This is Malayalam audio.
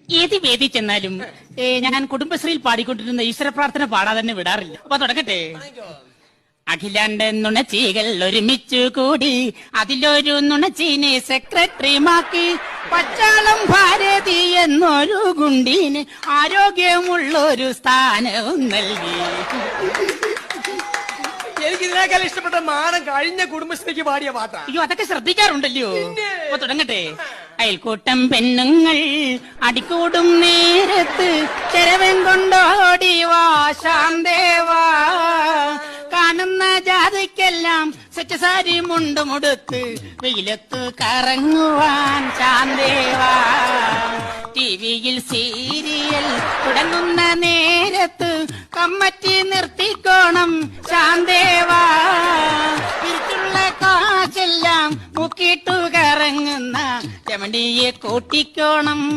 ഏത് വേദി ചെന്നാലും ഞാൻ കുടുംബശ്രീയിൽ പാടിക്കൊണ്ടിരുന്ന ഈശ്വര പ്രാർത്ഥന പാടാതെ തന്നെ വിടാറില്ല. അപ്പൊ തുടങ്ങട്ടെ. അഖിലാണ്ട് നുണച്ചികൾ ഒരുമിച്ചു കൂടി അതിലൊരു നുണച്ചീനെ സെക്രട്ടറിമാക്കി. പച്ചാളം ഭാരതി എന്നൊരു ഗുണ്ടീന് ആരോഗ്യമുള്ളൊരു സ്ഥാനവും നൽകി. എനിക്ക് ഇതിനേക്കാൾ ഇഷ്ടപ്പെട്ട മാനം കഴിഞ്ഞ കുടുംബശ്രീക്ക് പാടിയ പാട്ടാ. അയ്യോ, അതൊക്കെ ശ്രദ്ധിക്കാറുണ്ടല്ലോ. അപ്പൊ തുടങ്ങട്ടെ. അയൽക്കൂട്ടം പെണ്ണുങ്ങൾ അടിക്കൂടും നേരത്ത് ചെരവൻ കൊണ്ടോടി വാ ശാന്തേവാ. കാണുന്ന ജാതിക്കെല്ലാം സെറ്റ് സാരി മുണ്ടുമുടുത്ത് വെയിലത്ത് കറങ്ങുവാൻ ശാന്തേവാ. ടിവിയിൽ സീരിയൽ തുടങ്ങുന്ന നേരത്ത് കമ്മറ്റി നിർത്തിക്കോണം ശാന്തേവാ. തിരിച്ചുള്ള കാശെല്ലാം മുക്കിട്ടു കറങ്ങുന്ന ചമണ്ടിയെ കൂട്ടിക്കോണം.